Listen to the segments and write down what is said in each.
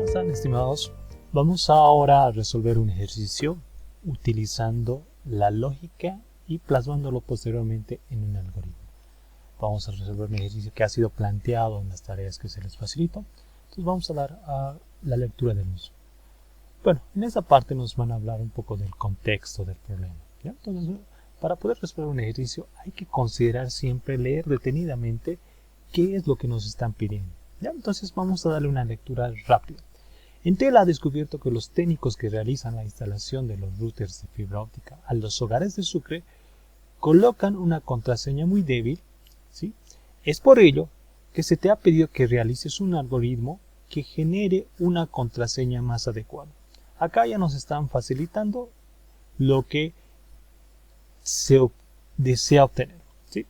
están, estimados? Vamos ahora a resolver un ejercicio utilizando la lógica y plasmándolo posteriormente en un algoritmo. Vamos a resolver un ejercicio que ha sido planteado en las tareas que se les facilitó. Entonces vamos a dar a la lectura del mismo. Bueno, en esta parte nos van a hablar un poco del contexto del problema, ¿ya? Entonces, para poder resolver un ejercicio hay que considerar siempre, leer detenidamente qué es lo que nos están pidiendo, ¿ya? Entonces vamos a darle una lectura rápida. Entel ha descubierto que los técnicos que realizan la instalación de los routers de fibra óptica a los hogares de Sucre colocan una contraseña muy débil, ¿sí? Es por ello que se te ha pedido que realices un algoritmo que genere una contraseña más adecuada. Acá ya nos están facilitando lo que se desea obtener, ¿sí?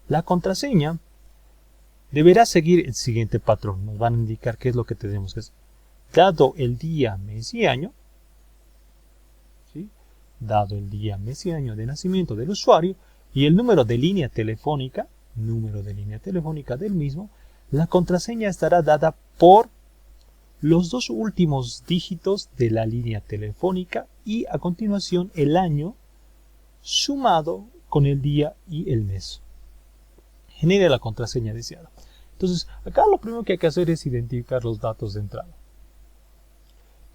La contraseña deberá seguir el siguiente patrón. Nos van a indicar qué es lo que tenemos que hacer. Dado el día, mes y año, ¿sí? Dado el día, mes y año de nacimiento del usuario y el número de línea telefónica del mismo, la contraseña estará dada por los dos últimos dígitos de la línea telefónica y a continuación el año sumado con el día y el mes. Genere la contraseña deseada. Entonces, acá lo primero que hay que hacer es identificar los datos de entrada.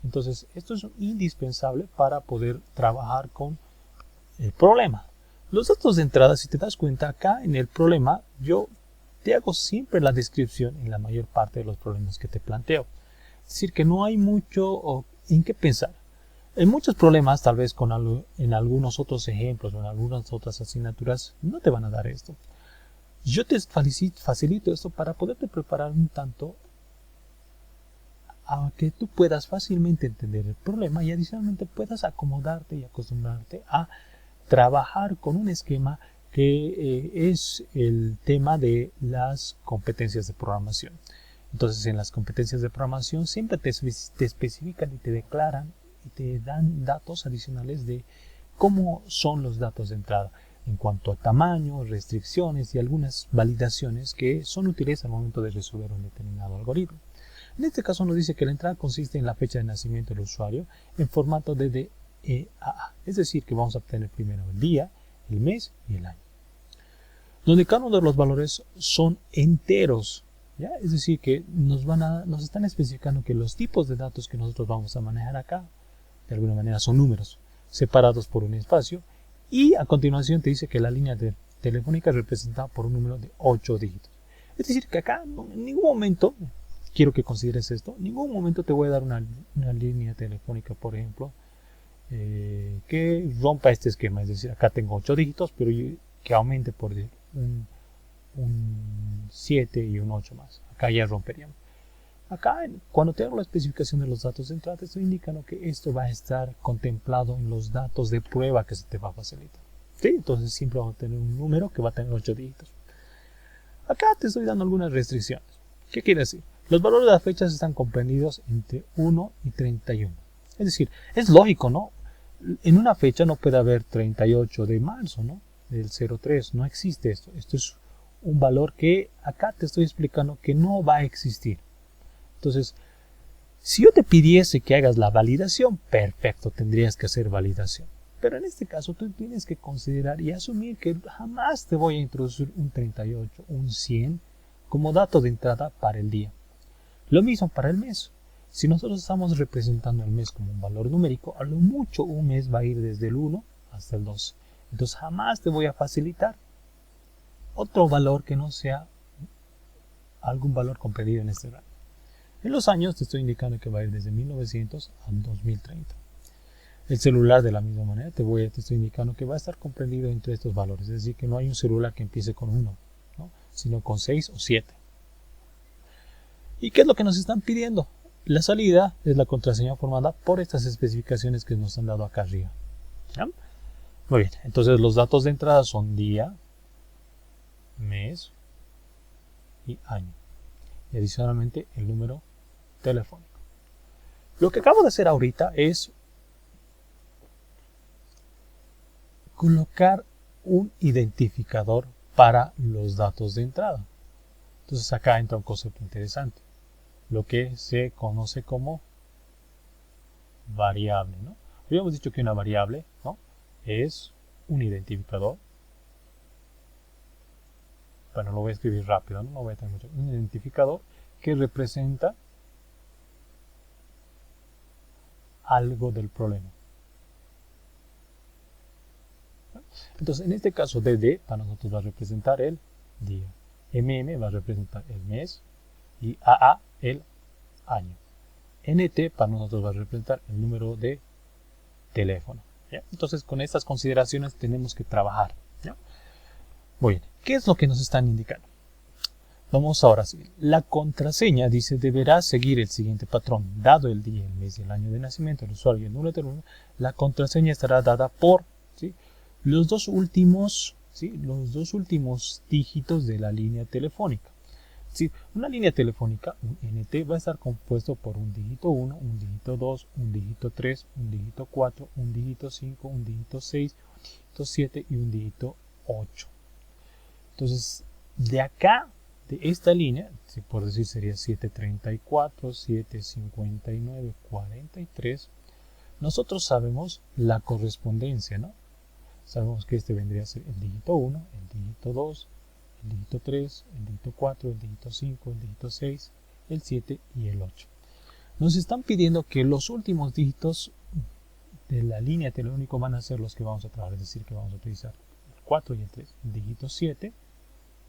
Entonces, esto es indispensable para poder trabajar con el problema. Los datos de entrada, si te das cuenta, acá en el problema, yo te hago siempre la descripción en la mayor parte de los problemas que te planteo. Es decir, que no hay mucho en qué pensar. En muchos problemas, tal vez en algunos otros ejemplos o en algunas otras asignaturas, no te van a dar esto. Yo te facilito esto para poderte preparar un tanto a que tú puedas fácilmente entender el problema y adicionalmente puedas acomodarte y acostumbrarte a trabajar con un esquema que es el tema de las competencias de programación. Entonces, en las competencias de programación siempre te especifican y te declaran y te dan datos adicionales de cómo son los datos de entrada en cuanto a tamaño, restricciones y algunas validaciones que son útiles al momento de resolver un determinado algoritmo. En este caso nos dice que la entrada consiste en la fecha de nacimiento del usuario en formato DDEAA, es decir, que vamos a obtener primero el día, el mes y el año, donde cada uno de los valores son enteros, ¿ya? Es decir, que nos están especificando que los tipos de datos que nosotros vamos a manejar acá, de alguna manera son números, separados por un espacio, y a continuación te dice que la línea telefónica es representada por un número de 8 dígitos. Es decir, que acá en ningún momento, quiero que consideres esto, en ningún momento te voy a dar una línea telefónica, por ejemplo, que rompa este esquema. Es decir, acá tengo 8 dígitos, pero que aumente por un 7 y un 8 más. Acá ya romperíamos. Acá, cuando te hago la especificación de los datos de entrada, te estoy indicando que esto va a estar contemplado en los datos de prueba que se te va a facilitar, ¿sí? Entonces siempre vamos a tener un número que va a tener 8 dígitos. Acá te estoy dando algunas restricciones. ¿Qué quiere decir? Los valores de las fechas están comprendidos entre 1 y 31. Es decir, es lógico, ¿no? En una fecha no puede haber 38 de marzo, ¿no? Del 03, no existe esto. Esto es un valor que acá te estoy explicando que no va a existir. Entonces, si yo te pidiese que hagas la validación, perfecto, tendrías que hacer validación. Pero en este caso tú tienes que considerar y asumir que jamás te voy a introducir un 38, un 100 como dato de entrada para el día. Lo mismo para el mes. Si nosotros estamos representando el mes como un valor numérico, a lo mucho un mes va a ir desde el 1 hasta el 12. Entonces jamás te voy a facilitar otro valor que no sea algún valor comprendido en este rango. En los años te estoy indicando que va a ir desde 1900 a 2030. El celular de la misma manera te estoy indicando que va a estar comprendido entre estos valores. Es decir, que no hay un celular que empiece con 1, ¿no? Sino con 6 o 7. ¿Y qué es lo que nos están pidiendo? La salida es la contraseña formada por estas especificaciones que nos han dado acá arriba, ¿ya? Muy bien, entonces los datos de entrada son día, mes y año. Y adicionalmente el número telefónico. Lo que acabo de hacer ahorita es colocar un identificador para los datos de entrada. Entonces acá entra un concepto interesante, lo que se conoce como variable, ¿no? Habíamos dicho que una variable, ¿no?, es un identificador. Bueno, lo voy a escribir rápido, no voy a tener mucho. Un identificador que representa algo del problema. Entonces, en este caso, DD para nosotros va a representar el día, va a representar el mes y AA el año. NT para nosotros va a representar el número de teléfono, ¿ya? Entonces, con estas consideraciones tenemos que trabajar, ¿ya? Muy bien, ¿qué es lo que nos están indicando? Vamos ahora a seguir. La contraseña dice deberá seguir el siguiente patrón. Dado el día, el mes y el año de nacimiento del usuario y el número de teléfono, la contraseña estará dada por, ¿sí?, los dos últimos dígitos de la línea telefónica. ¿Sí? Una línea telefónica, un NT, va a estar compuesto por un dígito 1, un dígito 2, un dígito 3, un dígito 4, un dígito 5, un dígito 6, un dígito 7 y un dígito 8. Entonces, de acá, de esta línea, si por decir sería 734, 759, 43, nosotros sabemos la correspondencia, ¿no? Sabemos que este vendría a ser el dígito 1, el dígito 2, el dígito 3, el dígito 4, el dígito 5, el dígito 6, el 7 y el 8. Nos están pidiendo que los últimos dígitos de la línea telefónica van a ser los que vamos a trabajar, es decir, que vamos a utilizar el 4 y el 3, el dígito 7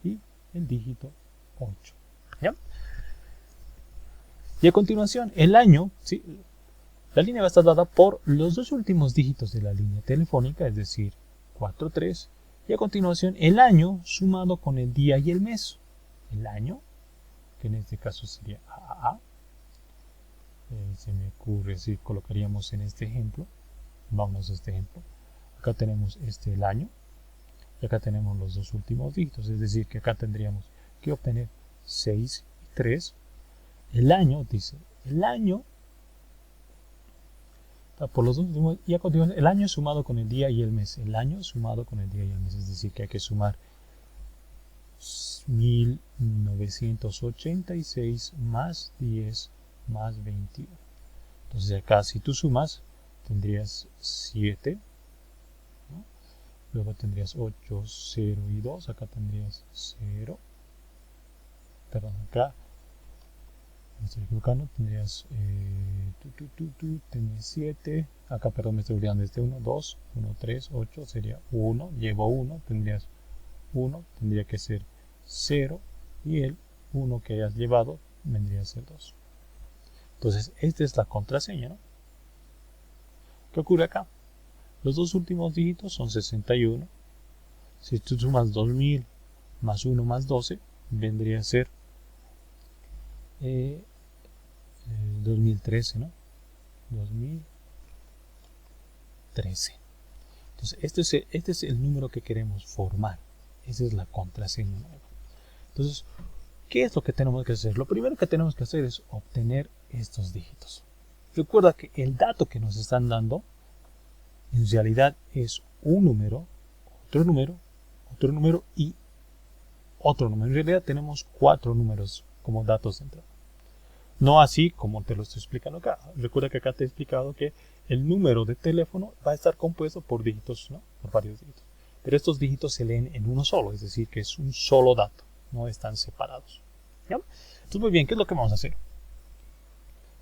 y el dígito 8. ¿Ya? Y a continuación, el año, ¿sí?, la línea va a estar dada por los dos últimos dígitos de la línea telefónica, es decir, 4, 3, y a continuación el año sumado con el día y el mes. El año, que en este caso sería AAA, se me ocurre si colocaríamos en este ejemplo, vamos a este ejemplo, acá tenemos el año, y acá tenemos los dos últimos dígitos, es decir, que acá tendríamos que obtener 6 y 3. El año, dice, el año por los dos últimos, y a continuación el año sumado con el día y el mes. El año sumado con el día y el mes, es decir, que hay que sumar 1986 más 10 más 21. Entonces acá si tú sumas, tendrías 7, ¿no? Luego tendrías 8, 0 y 2. Acá tendrías 0. Perdón, acá me estoy equivocando, tendrías tendrías 7, acá perdón, me estoy olvidando de 1, 2, 1, 3, 8, sería 1, llevo 1, tendrías 1, tendría que ser 0, y el 1 que hayas llevado vendría a ser 2. Entonces, esta es la contraseña, ¿no? ¿Qué ocurre acá? Los dos últimos dígitos son 61, si tú sumas 2000 más 1 más 12, vendría a ser 2013, ¿no? 2013. Entonces, este es el número que queremos formar. Esa es la contraseña nueva. Entonces, ¿qué es lo que tenemos que hacer? Lo primero que tenemos que hacer es obtener estos dígitos. Recuerda que el dato que nos están dando en realidad es un número, otro número, otro número y otro número. En realidad tenemos 4 números como datos de entrada. No así como te lo estoy explicando acá. Recuerda que acá te he explicado que el número de teléfono va a estar compuesto por dígitos, ¿no? Por varios dígitos. Pero estos dígitos se leen en uno solo, es decir, que es un solo dato, no están separados. ¿Ya? Entonces, muy bien, ¿qué es lo que vamos a hacer?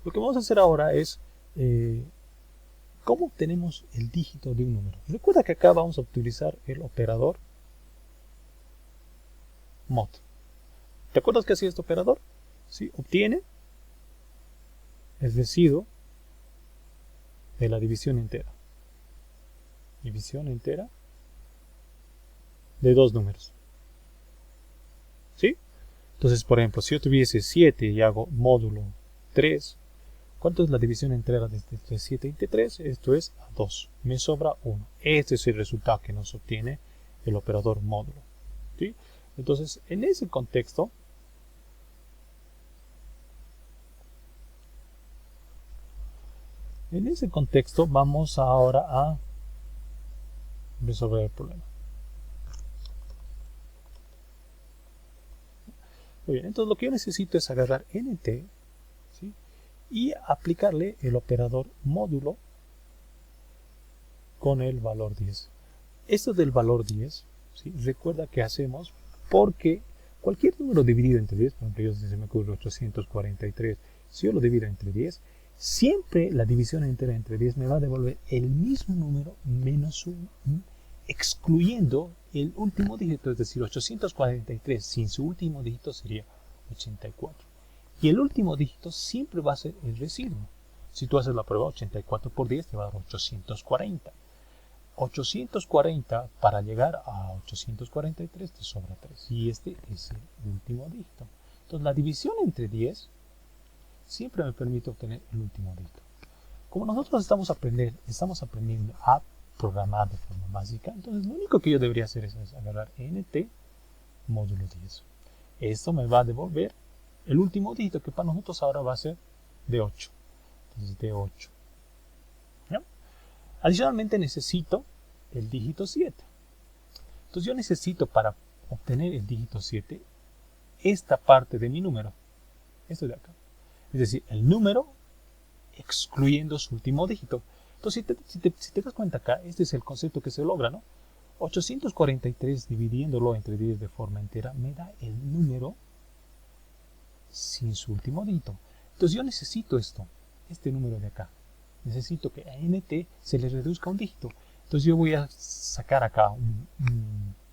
Lo que vamos a hacer ahora es ¿cómo obtenemos el dígito de un número? Recuerda que acá vamos a utilizar el operador mod. ¿Te acuerdas que hacía este operador? ¿Sí? Obtiene el residuo de la división entera. División entera de dos números. ¿Sí? Entonces, por ejemplo, si yo tuviese 7 y hago módulo 3, ¿cuánto es la división entera de 7 y 3? Esto es 2. Me sobra 1. Este es el resultado que nos obtiene el operador módulo. ¿Sí? Entonces, en ese contexto, vamos ahora a resolver el problema. Muy bien, entonces lo que yo necesito es agarrar NT, ¿sí?, y aplicarle el operador módulo con el valor 10. Esto del valor 10, ¿sí? Recuerda que hacemos porque cualquier número dividido entre 10, por ejemplo, yo se me ocurre 843, si yo lo divido entre 10, siempre la división entera entre 10 me va a devolver el mismo número menos 1, excluyendo el último dígito, es decir, 843 sin su último dígito sería 84. Y el último dígito siempre va a ser el residuo. Si tú haces la prueba 84 por 10 te va a dar 840. 840 para llegar a 843 te sobra 3. Y este es el último dígito. Entonces la división entre 10 siempre me permite obtener el último dígito. Como nosotros estamos aprendiendo a programar de forma básica, entonces lo único que yo debería hacer es agarrar nt módulo 10. Esto me va a devolver el último dígito, que para nosotros ahora va a ser de 8. Entonces de 8. ¿Ya? Adicionalmente necesito el dígito 7. Entonces yo necesito, para obtener el dígito 7, esta parte de mi número. Esto de acá. Es decir, el número excluyendo su último dígito. Entonces, si te das cuenta acá, este es el concepto que se logra, ¿no? 843 dividiéndolo entre 10 de forma entera me da el número sin su último dígito. Entonces yo necesito este número de acá. Necesito que a nt se le reduzca un dígito. Entonces yo voy a sacar acá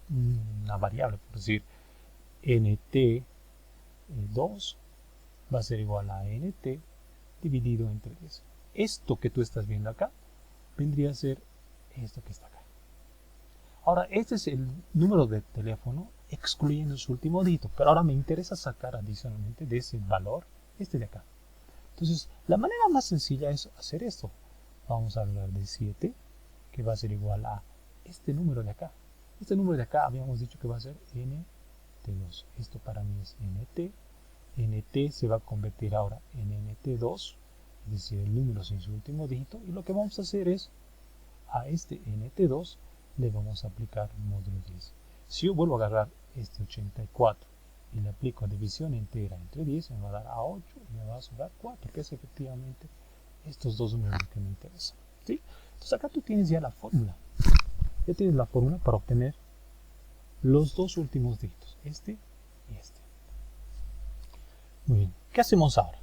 una variable, por decir, nt2 va a ser igual a nt dividido entre 10. Esto que tú estás viendo acá vendría a ser esto que está acá. Ahora, este es el número de teléfono excluyendo su último dígito, pero ahora me interesa sacar adicionalmente de ese valor este de acá. Entonces, la manera más sencilla es hacer esto. Vamos a hablar de 7, que va a ser igual a este número de acá. Este número de acá habíamos dicho que va a ser nt2. Esto para mí es nt. nt se va a convertir ahora en nt2, es decir, el número sin su último dígito. Y lo que vamos a hacer es, a este nt2 le vamos a aplicar módulo 10. Si yo vuelvo a agarrar este 84 y le aplico división entera entre 10, me va a dar a 8 y me va a sobrar 4, que es efectivamente estos dos números que me interesan. ¿Sí? Entonces acá tú tienes ya la fórmula. Ya tienes la fórmula para obtener los dos últimos dígitos, este y este. Muy bien, ¿qué hacemos ahora?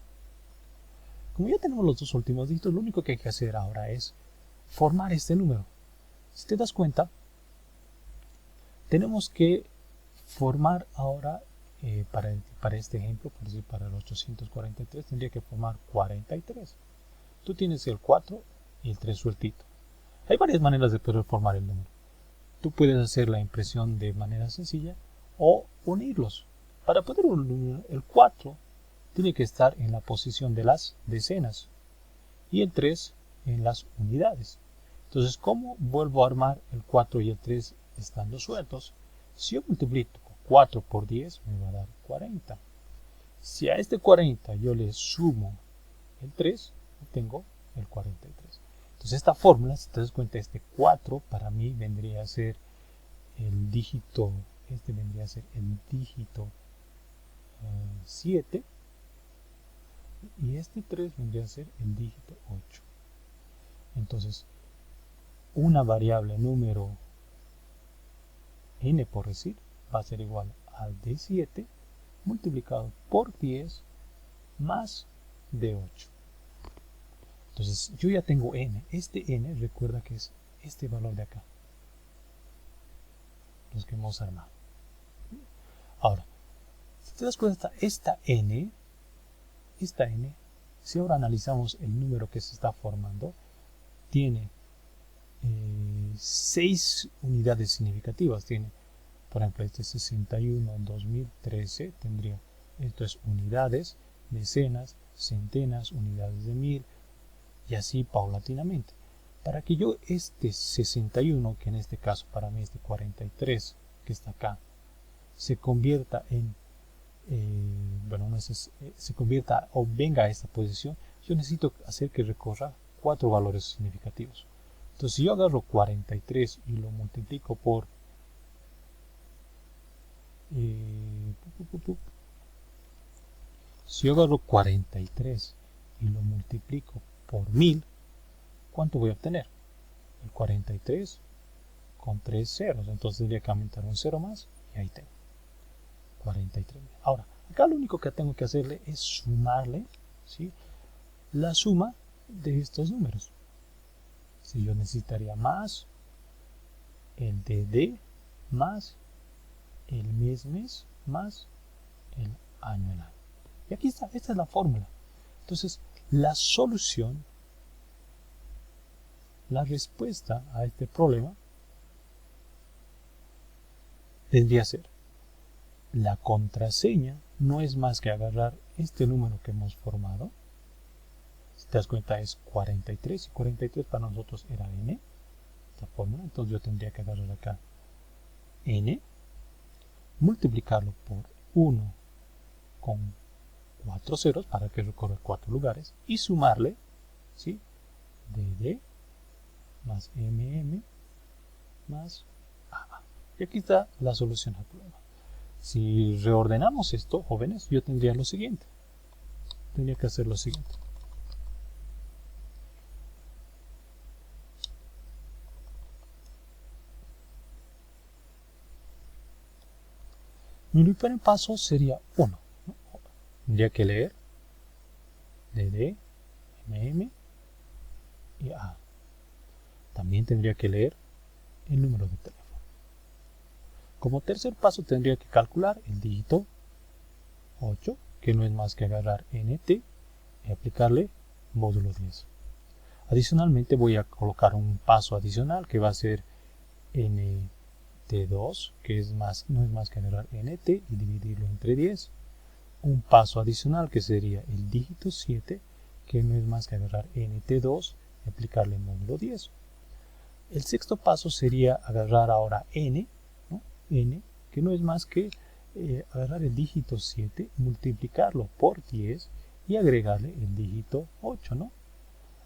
Como ya tenemos los dos últimos dígitos, lo único que hay que hacer ahora es formar este número. Si te das cuenta, tenemos que formar ahora, para este ejemplo, por decir, para el 843, tendría que formar 43. Tú tienes el 4 y el 3 sueltito. Hay varias maneras de poder formar el número. Tú puedes hacer la impresión de manera sencilla o unirlos. Para poder unir el 4 tiene que estar en la posición de las decenas y el 3 en las unidades. Entonces, ¿cómo vuelvo a armar el 4 y el 3 estando sueltos? Si yo multiplico 4 por 10 me va a dar 40. Si a este 40 yo le sumo el 3, obtengo el 43. Entonces esta fórmula, si te das cuenta, este 4 para mí vendría a ser el dígito, este vendría a ser el dígito 7 y este 3 vendría a ser el dígito 8. Entonces, una variable número n, por decir, va a ser igual al d7 multiplicado por 10 más d8. Entonces yo ya tengo n. Este n, recuerda que es este valor de acá, los que hemos armado. Ahora, si te das cuenta, esta n, si ahora analizamos el número que se está formando, tiene 6 unidades significativas. Tiene, por ejemplo, este 61, 2013 tendría, esto es unidades, decenas, centenas, unidades de 1000 y así paulatinamente. Para que yo este 61, que en este caso para mí este 43 que está acá, se convierta en se convierta o venga a esta posición, yo necesito hacer que recorra 4 valores significativos. Entonces si yo agarro 43 y lo multiplico por si yo agarro 43 y lo multiplico por 1000, ¿cuánto voy a obtener? El 43 con 3 ceros. Entonces tendría que aumentar un 0 más y ahí tengo 43. Ahora, acá lo único que tengo que hacerle es sumarle, ¿sí?, la suma de estos números. Si yo necesitaría más el DD más el mes más el año. Y aquí está, esta es la fórmula. Entonces, la solución, la respuesta a este problema tendría que ser: la contraseña no es más que agarrar este número que hemos formado. Si te das cuenta, es 43, y 43 para nosotros era n, esta fórmula. Entonces yo tendría que agarrar acá n, multiplicarlo por 1 con 4 ceros para que recorra 4 lugares, y sumarle, ¿sí?, dd más mm más AA. Y aquí está la solución al problema. Si reordenamos esto, jóvenes, yo tendría lo siguiente. Tendría que hacer lo siguiente. Mi primer paso sería 1. Tendría que leer DD, MM y A. También tendría que leer el número de teléfono. Como tercer paso tendría que calcular el dígito 8, que no es más que agarrar NT y aplicarle módulo 10. Adicionalmente voy a colocar un paso adicional que va a ser NT2, que no es más que agarrar NT y dividirlo entre 10. Un paso adicional que sería el dígito 7, que no es más que agarrar NT2 y aplicarle módulo 10. El sexto paso sería agarrar ahora n, ¿no?, n, que no es más que agarrar el dígito 7, multiplicarlo por 10 y agregarle el dígito 8, ¿no?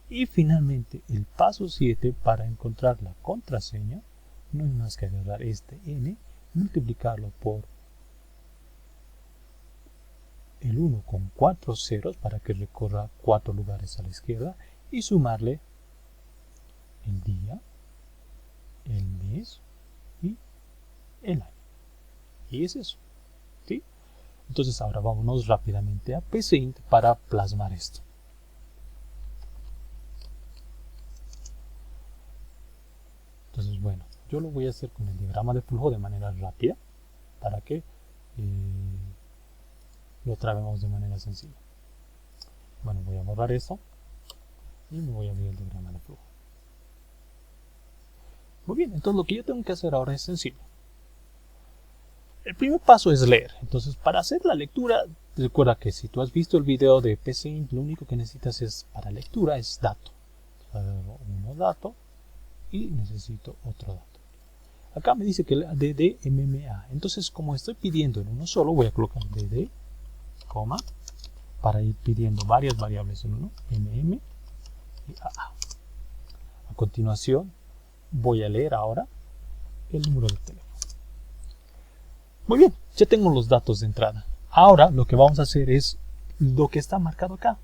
Y finalmente el paso 7 para encontrar la contraseña no es más que agarrar este n, multiplicarlo por el 1 con 4 ceros para que recorra 4 lugares a la izquierda, y sumarle el día, el mes y el año. Y es eso, ¿sí? Entonces ahora vámonos rápidamente a PCInt para plasmar esto. Entonces, bueno, yo lo voy a hacer con el diagrama de flujo de manera rápida para que lo trabemos de manera sencilla. Bueno, voy a borrar esto y me voy a abrir el diagrama de flujo. Muy bien, entonces lo que yo tengo que hacer ahora es sencillo. El primer paso es leer. Entonces, para hacer la lectura, recuerda que si tú has visto el video de PCInt, lo único que necesitas para lectura es dato. Uno dato y necesito otro dato. Acá me dice que el DD MMA. Entonces, como estoy pidiendo en uno solo, voy a colocar DD, coma, para ir pidiendo varias variables en uno, MM y AA. A continuación, voy a leer ahora el número de teléfono. Muy bien, ya tengo los datos de entrada. Ahora lo que vamos a hacer es lo que está marcado acá.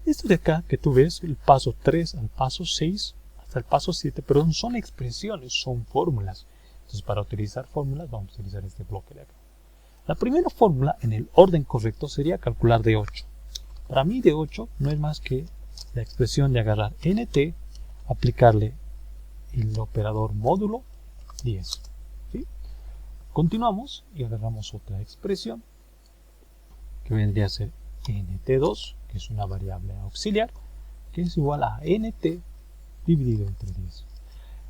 Esto de acá que tú ves, el paso 3 al paso 6 hasta el paso 7, pero son expresiones, son fórmulas. Entonces, para utilizar fórmulas vamos a utilizar este bloque de acá. La primera fórmula en el orden correcto sería calcular de 8. Para mí de 8 no es más que la expresión de agarrar NT, aplicarle el operador módulo 10. ¿Sí? Continuamos y agarramos otra expresión que vendría a ser NT2, que es una variable auxiliar, que es igual a NT dividido entre 10.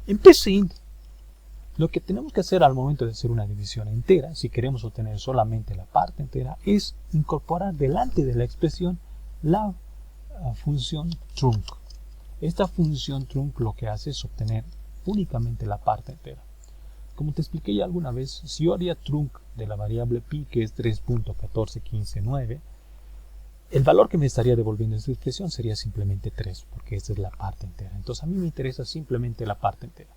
En PCInt, lo que tenemos que hacer al momento de hacer una división entera, si queremos obtener solamente la parte entera, es incorporar delante de la expresión la función trunc. Esta función trunc lo que hace es obtener únicamente la parte entera. Como te expliqué ya alguna vez, si yo haría trunc de la variable pi, que es 3.14159, el valor que me estaría devolviendo esta expresión sería simplemente 3, porque esta es la parte entera. Entonces a mí me interesa simplemente la parte entera.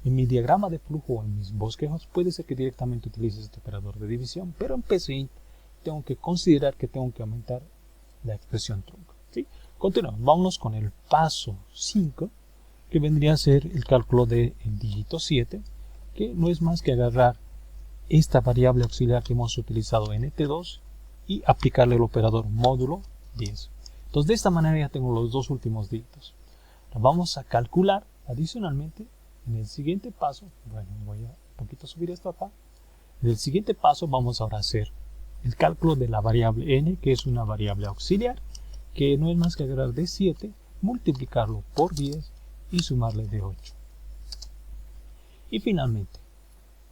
En mi diagrama de flujo o en mis bosquejos puede ser que directamente utilices este operador de división, pero en PCInt tengo que considerar que tengo que aumentar la expresión trunc, ¿sí? Continuamos, vámonos con el paso 5, que vendría a ser el cálculo del dígito 7, que no es más que agarrar esta variable auxiliar que hemos utilizado en nt2 y aplicarle el operador módulo 10. Entonces de esta manera ya tengo los dos últimos dígitos. Ahora vamos a calcular adicionalmente en el siguiente paso. Bueno, voy a un poquito subir esto acá. En el siguiente paso vamos ahora a hacer el cálculo de la variable n, que es una variable auxiliar, que no es más que agarrar de 7, multiplicarlo por 10 y sumarle de 8. Y finalmente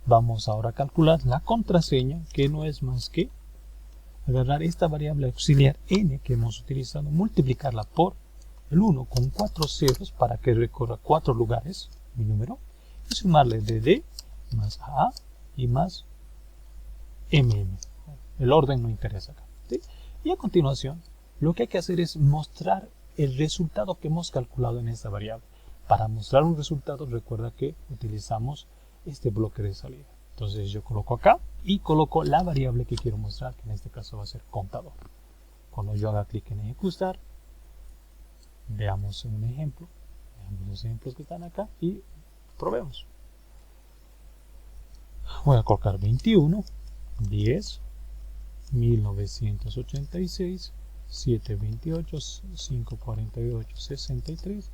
vamos ahora a calcular la contraseña, que no es más que agarrar esta variable auxiliar n que hemos utilizado, multiplicarla por el 1 con 4 ceros para que recorra 4 lugares, mi número, y sumarle de d más a y más mm. El orden no interesa acá, ¿sí? Y a continuación, lo que hay que hacer es mostrar el resultado que hemos calculado en esta variable. Para mostrar un resultado, recuerda que utilizamos este bloque de salida. Entonces yo coloco acá y coloco la variable que quiero mostrar, que en este caso va a ser contador. Cuando yo haga clic en ejecutar, veamos un ejemplo, veamos los ejemplos que están acá y probemos. Voy a colocar 21, 10, 1986, 728, 548, 63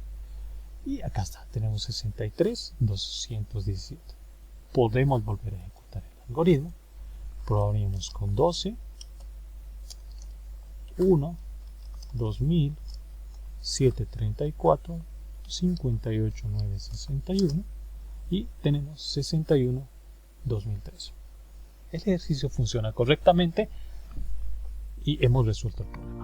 y acá está, tenemos 63, 217. Podemos volver a ejecutar el algoritmo. Probaríamos con 12, 1, 2000, 734, 58, 961 y tenemos 61, 2013. El ejercicio funciona correctamente y hemos resuelto el problema.